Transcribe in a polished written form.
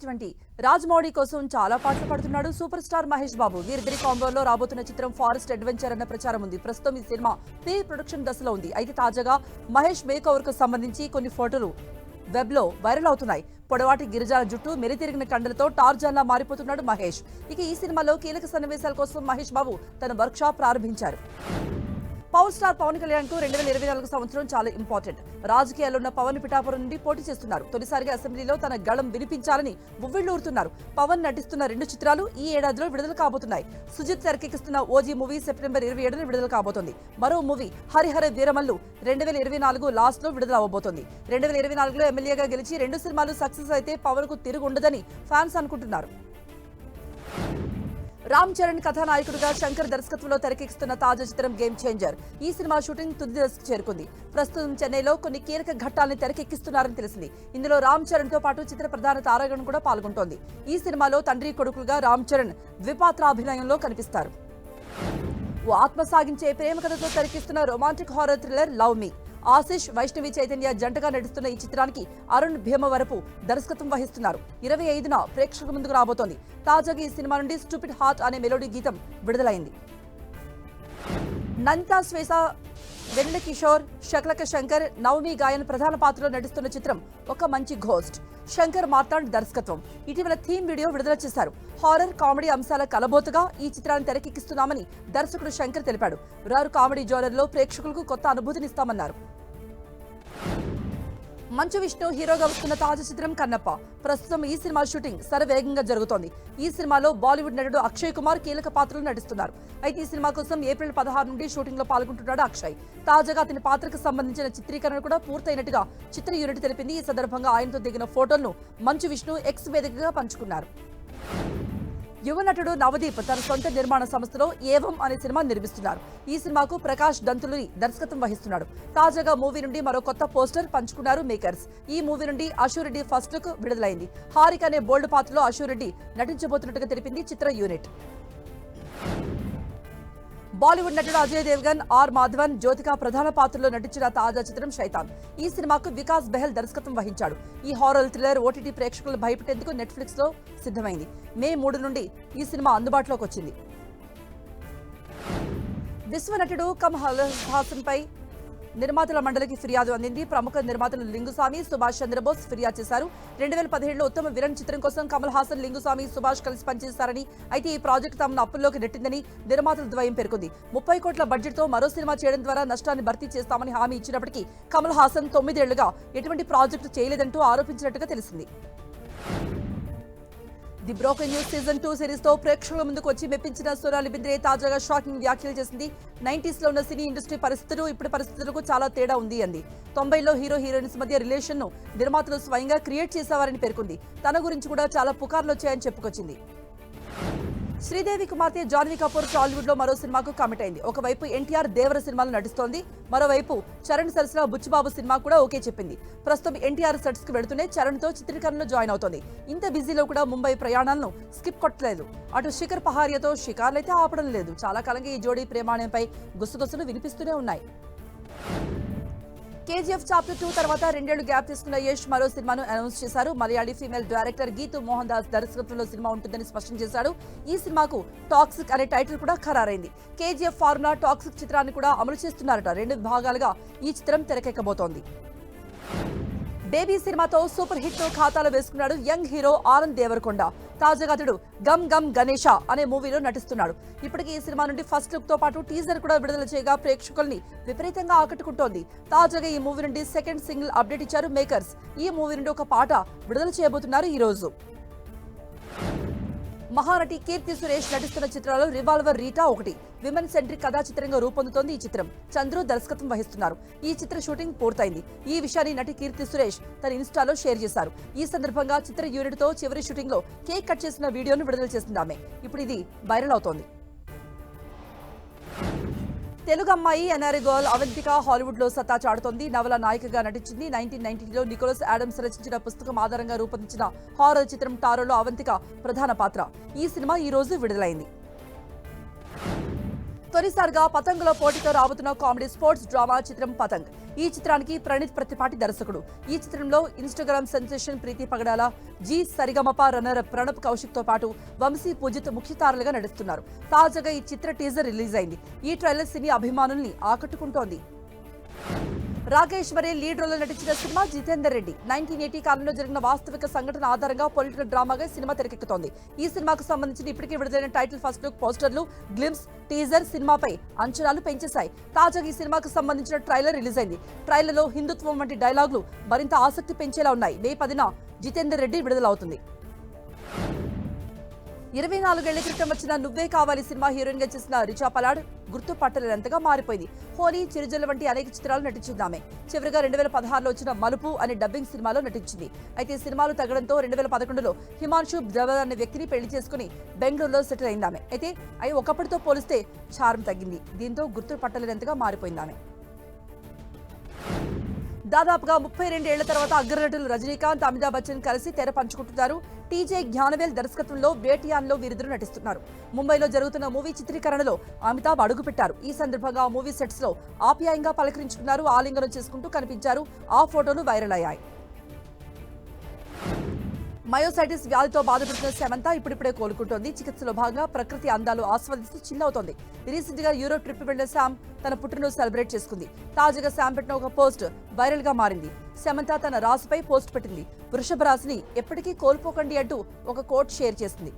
2020 రాజమౌళి కోసం చాలా పాటలు పాడుతున్నాడు సూపర్ స్టార్ మహేష్ బాబు. వీరిద్దరి కాంబోలో రాబోతున్న చిత్రం ఫారెస్ట్ అడ్వెంచర్ అన్న ప్రచారం ఉంది. ప్రస్తుతం ఈ సినిమా ప్రీ ప్రొడక్షన్ దశలో ఉంది. అయితే తాజాగా మహేష్ మేక్ ఓవర్ కు సంబంధించి కొన్ని ఫోటోలు వెబ్ లో వైరల్ అవుతున్నాయి. పొడవాటి గిరిజాల జుట్టు, మెలితిరిగిన కండలతో టార్జాన్ లా మారిపోతున్నాడు మహేష్. ఇక ఈ సినిమాలో కీలక సన్నివేశాల కోసం మహేష్ బాబు తన వర్క్ షాప్ ప్రారంభించారు. పవర్ స్టార్ పవన్ కళ్యాణ్ కు 2024 సంవత్సరం చాలా ఇంపార్టెంట్. రాజకీయాల్లో ఉన్న పవన్ పిఠాపురం నుండి పోటీ చేస్తున్నారు. తొలిసారిగా అసెంబ్లీలో తన గళం వినిపించాలని ఉవ్విళ్లూరుతున్నారు. పవన్ నటిస్తున్న 2 చిత్రాలు ఈ ఏడాదిలో విడుదల కాబోతున్నాయి. సుజిత్ తెరకెక్కిస్తున్న ఓజీ మూవీ సెప్టెంబర్ 27న విడుదల కాబోతోంది. మరో మూవీ హరిహర వీరమల్లు 2024 లాస్ట్ లో విడుదల అవబోతోంది. 2024లో ఎమ్మెల్యేగా గెలిచి 2 సినిమాలు సక్సెస్ అయితే పవన్ కు తిరుగు ఉండదని ఫ్యాన్స్ అనుకుంటున్నారు. రామ్ చరణ్ కథానాయకుడిగా శంకర్ దర్శకత్వంలో తెరకెక్కిస్తున్న తాజా చిత్రం గేమ్ చేంజర్. ఈ సినిమా షూటింగ్ తుది దశకు చేరుకుంది. ప్రస్తుతం చెన్నైలో కొన్ని కీలక ఘట్టాలను తెరకెక్కిస్తున్నారని తెలిసింది. ఇందులో రామ్ చరణ్ తో పాటు చిత్ర ప్రధాన తారాగణం కూడా పాల్గొంటోంది. ఈ సినిమాలో తండ్రి కొడుకులుగా రామ్ చరణ్ ద్విపాత్రాభినయంలో కనిపిస్తారు. ఓ ఆత్మ సాగించే ప్రేమ కథతో తెరకెక్కిస్తున్న romantic horror thriller love me. Ashish, Vaishnavi Chaitanya జంటగా నటిస్తున్న ఈ చిత్రానికి అరుణ్ భీమవరపు దర్శకత్వం వహిస్తున్నారు. 25న ప్రేక్షకుల ముందుకు రాబోతోంది. తాజాగా ఈ సినిమా నుండి స్టూపిడ్ హార్ట్ అనే మెలోడీ గీతం విడుదలైంది. నంతా శ్వేత, వెన్నెల కిషోర్, శక్లక శంకర్, నవమి గాయన్ ప్రధాన పాత్రలో నటిస్తున్న చిత్రం ఒక మంచి ఘోస్ట్. శంకర్ మార్తాండ్ దర్శకత్వం. ఇటీవల థీమ్ వీడియో విడుదల చేశారు. హారర్ కామెడీ అంశాల కలబోతుగా ఈ చిత్రాన్ని తెరకెక్కిస్తున్నామని దర్శకుడు శంకర్ తెలిపాడు. రారు కామెడీ జోనర్లో ప్రేక్షకులకు కొత్త అనుభూతినిస్తామన్నారు. మంచు విష్ణు హీరోగా వస్తున్న తాజా చిత్రం కన్నప్ప. ప్రస్తుతం ఈ సినిమా షూటింగ్ శరవేగంగా జరుగుతోంది. ఈ సినిమాలో బాలీవుడ్ నటుడు అక్షయ్ కుమార్ కీలక పాత్రలు నటిస్తున్నారు. అయితే ఈ సినిమా కోసం ఏప్రిల్ 16 నుండి షూటింగ్ లో పాల్గొంటున్నాడు అక్షయ్. తాజాగా అతని పాత్రకు సంబంధించిన చిత్రీకరణ కూడా పూర్తయినట్టుగా చిత్ర యూనిట్ తెలిపింది. ఈ సందర్భంగా ఆయనతో దిగిన ఫోటోలను మంచు విష్ణు ఎక్స్ వేదికగా పంచుకున్నారు. యువ నటుడు నవదీప్ తన సొంత నిర్మాణ సంస్థలో ఏవం అనే సినిమా నిర్మిస్తున్నారు. ఈ సినిమాకు ప్రకాష్ దంతులుని దర్శకత్వం వహిస్తున్నాడు. తాజాగా మూవీ నుండి మరో కొత్త పోస్టర్ పంచుకున్నారు మేకర్స్. ఈ మూవీ నుండి అశూరెడ్డి ఫస్ట్ లుక్ విడుదలైంది. హారిక అనే బోల్డ్ పాత్రలో అశూరెడ్డి నటించబోతున్నట్టుగా తెలిపింది చిత్ర యూనిట్. బాలీవుడ్ నటుడు అజయ్ దేవ్గన్, ఆర్ మాధవన్, జ్యోతిక ప్రధాన పాత్రలో నటించిన తాజా చిత్రం శైతాన్. ఈ సినిమాకు వికాస్ బెహల్ దర్శకత్వం వహించాడు. ఈ హారర్ థ్రిల్లర్ ఓటీటీ ప్రేక్షకులు భయపెట్టేందుకు నెట్ఫ్లిక్స్ లో సిద్ధమైంది. మే 3 నుండి ఈ సినిమా అందుబాటులోకి వచ్చింది. విశ్వ నటుడు కమల్ హాసన్ పై నిర్మాతల మండలికి ఫిర్యాదు అందింది. ప్రముఖ నిర్మాతలు లింగుస్వామి, సుభాష్ చంద్రబోస్ ఫిర్యాదు చేశారు. 2017లో ఉత్తమ విలన్ చిత్రం కోసం కమల్ హాసన్, లింగుస్వామి, సుభాష్ కలిసి పనిచేస్తారని, అయితే ఈ ప్రాజెక్టు తమను అప్పుల్లోకి నెట్టిందని నిర్మాతల ద్వయం పేర్కొంది. 30 కోట్ల బడ్జెట్తో మరో సినిమా చేయడం ద్వారా నష్టాన్ని భర్తీ చేస్తామని హామీ ఇచ్చినప్పటికీ కమల్ హాసన్ 9 ఏళ్లుగా ఎటువంటి ప్రాజెక్టు చేయలేదంటూ ఆరోపించినట్టుగా తెలిసింది. The broken news season 2 series తో ప్రేక్షకుల ముందుకు వచ్చి మెప్పించిన సోనాలి బింద్రే తాజాగా షాకింగ్ వ్యాఖ్యలు చేసింది. 90s లో ఉన్న సినీ ఇండస్ట్రీ పరిస్థితులు ఇప్పుడు పరిస్థితులకు చాలా తేడా ఉంది అంది. 90లో హీరో హీరోయిన్స్ మధ్య రిలేషన్ ను నిర్మాతలు స్వయంగా క్రియేట్ చేసేవారని పేర్కొంది. తన గురించి కూడా చాలా పుకార్లు వచ్చాయని చెప్పుకొచ్చింది. శ్రీదేవి కుమార్తె జాన్వీ కపూర్ టాలీవుడ్ లో మరో సినిమాకు కమిట్ అయింది. ఒకవైపు ఎన్టీఆర్ దేవర సినిమాలో నటిస్తోంది. మరోవైపు చరణ్ సరసన బుచ్చిబాబు సినిమా కూడా ఓకే చెప్పింది. ప్రస్తుతం ఎన్టీఆర్ సెట్స్ కు వెళుతూనే చరణ్ తో చిత్రీకరణలో జాయిన్ అవుతోంది. ఇంత బిజీలో కూడా ముంబై ప్రయాణాలను స్కిప్ కొట్టలేదు. అటు శిఖర్ పహారియతో షికార్లైతే ఆపడం లేదు. చాలా కాలంగా ఈ జోడీ ప్రేమాణంపై గుసగుసలు వినిపిస్తూనే ఉన్నాయి. కేజీఎఫ్ చాప్టర్ 2 తర్వాత 2 ఏళ్లు గ్యాప్ తీసుకున్న యష్ మరో సినిమాను అనౌన్స్ చేశారు. మలయాళీ ఫీమేల్ డైరెక్టర్ గీతూ మోహన్ దాస్ దర్శకత్వంలో సినిమా ఉంటుందని స్పష్టం చేశాడు. ఈ సినిమాకు టాక్సిక్ అనే టైటిల్ కూడా ఖరారైంది. కేజీఎఫ్ ఫార్ములా టాక్సిక్ చిత్రాన్ని కూడా అమలు చేస్తున్నారట. 2 భాగాలుగా ఈ చిత్రం తెరకెక్కబోతోంది. బేబీ సినిమాతో సూపర్ హిట్ తో ఖాతాలో వేసుకున్నాడు యంగ్ హీరో ఆనంద్ దేవరకొండ. తాజాగా అతడు గమ్ గమ్ గణేష అనే మూవీలో నటిస్తున్నాడు. ఇప్పటికీ ఈ సినిమా నుండి ఫస్ట్ లుక్ తో పాటు టీజర్ కూడా విడుదల చేయగా ప్రేక్షకుల్ని విపరీతంగా ఆకట్టుకుంటోంది. తాజాగా ఈ మూవీ నుండి సెకండ్ సింగిల్ అప్డేట్ ఇచ్చారు మేకర్స్. ఈ మూవీ నుండి ఒక పాట విడుదల చేయబోతున్నారు ఈ రోజు. మహానటి కీర్తి సురేష్ నటిస్తున్న చిత్రాల్లో రివాల్వర్ రీటా ఒకటి. విమెన్ సెంట్రిక్ కథా చిత్రంగా రూపొందుతోంది ఈ చిత్రం. చంద్రు దర్శకత్వం వహిస్తున్నారు. ఈ చిత్ర షూటింగ్ పూర్తయింది. ఈ విషయాన్ని నటి కీర్తి సురేష్ తన ఇన్స్టాలో షేర్ చేశారు. ఈ సందర్భంగా చిత్ర యూనిట్ తో చివరి షూటింగ్ లో కేక్ కట్ చేసిన వీడియోను విడుదల చేసింది ఆమె. ఇప్పుడు ఇది వైరల్ అవుతోంది. తెలుగు అమ్మాయి ఎన్ఆర్ఐ గర్ల్ అవంతిక హాలీవుడ్ లో సత్తా చాటుతోంది. నవల నాయికగా నటించింది. 1990లో నికోలస్ ఆడమ్స్ రచించిన పుస్తకం ఆధారంగా రూపొందించిన హారర్ చిత్రం టారోలో అవంతిక ప్రధాన పాత్ర. ఈ సినిమా ఈ రోజు విడుదలైంది. తొలిసారిగా పతంగ్లో పోటీతో రాబోతున్న కామెడీ స్పోర్ట్స్ డ్రామా చిత్రం పతంగ్. ఈ చిత్రానికి ప్రణీత్ ప్రతిపాటి దర్శకుడు. ఈ చిత్రంలో ఇన్స్టాగ్రామ్ సెన్సేషన్ ప్రీతి పగడాల, జీ సరిగమప రన్నర్ ప్రణబ్ కౌశిక్ తో పాటు వంశీ పూజిత్ ముఖ్య తారలుగా నడుస్తున్నారు. తాజాగా ఈ చిత్ర టీజర్ రిలీజ్ అయింది. ఈ ట్రైలర్ సినీ అభిమానుల్ని ఆకట్టుకుంటోంది. రాకేశ్వరి లీడ్ రోల్లో నటించిన సినిమా జితేందర్ రెడ్డి. 1980 కాలంలో జరిగిన వాస్తవిక సంఘటన ఆధారంగా పొలిటికల్ డ్రామాగా సినిమా తెరకెక్కుతోంది. ఈ సినిమాకు సంబంధించి ఇప్పటికే విడుదలైన టైటిల్, ఫస్ట్ లుక్, పోస్టర్లు, గ్లిమ్స్, టీజర్ సినిమాపై అంచనాలు పెంచేశాయి. తాజాగా ఈ సినిమాకు సంబంధించిన ట్రైలర్ రిలీజ్ అయింది. ట్రైలర్లో హిందుత్వం వంటి డైలాగులు మరింత ఆసక్తి పెంచేలా ఉన్నాయి. మే 10న జితేందర్ రెడ్డి విడుదలవుతుంది. 24 ఏళ్ల క్రితం వచ్చిన నువ్వే కావాలి సినిమా హీరోయిన్ గా చేసిన రిచా పలాడ్ గుర్తుపట్టలేనంతగా మారిపోయింది. హోలీ, చిరుజల్లు వంటి అనేక చిత్రాలు నటించిందామె. చివరిగా 2016లో వచ్చిన మలుపు అనే డబ్బింగ్ సినిమాలో నటించింది. అయితే సినిమాలు తగ్గడంతో 2011లో హిమాన్షు బ్రదర్ అనే వ్యక్తిని పెళ్లి చేసుకుని బెంగళూరులో సెటిల్ అయిందామె. అయితే ఒకప్పటితో పోలిస్తే చార్మ్ తగ్గింది. దీంతో గుర్తుపట్టలేనంతగా మారిపోయిందామె. దాదాపుగా 32 ఏళ్ల తర్వాత అగ్రనటులు రజనీకాంత్, అమితాబ్ బచ్చన్ కలిసి తెర పంచుకుంటున్నారు. టీజే జ్ఞానవేల్ దర్శకత్వంలో బేటియాన్లో వీరిద్దరూ నటిస్తున్నారు. ముంబైలో జరుగుతున్న మూవీ చిత్రీకరణలో అమితాబ్ అడుగుపెట్టారు. ఈ సందర్భంగా మూవీ సెట్స్ లో ఆప్యాయంగా పలకరించుకున్నారు. ఆలింగనం చేసుకుంటూ కనిపించారు. ఆ ఫోటోలు వైరల్ అయ్యాయి. మయోసైటిస్ వ్యాధితో బాధపడుతున్న సమంత ఇప్పుడిప్పుడే కోలుకుంటోంది. చికిత్సలో భాగంగా ప్రకృతి అందాలు ఆస్వాదిస్తూ చిల్లవుతోంది. రీసెంట్ గా యూరోప్ ట్రిప్ వెళ్లిన శామ్ తన పుట్టినరోజు సెలబ్రేట్ చేసుకుంది. తాజాగా శామ్ పెట్టిన ఒక పోస్ట్ వైరల్ గా మారింది. సమంత తన రాశిపై పోస్ట్ పెట్టింది. వృషభ రాశిని ఎప్పటికీ కోల్పోకండి అంటూ ఒక కోట్ షేర్ చేసింది.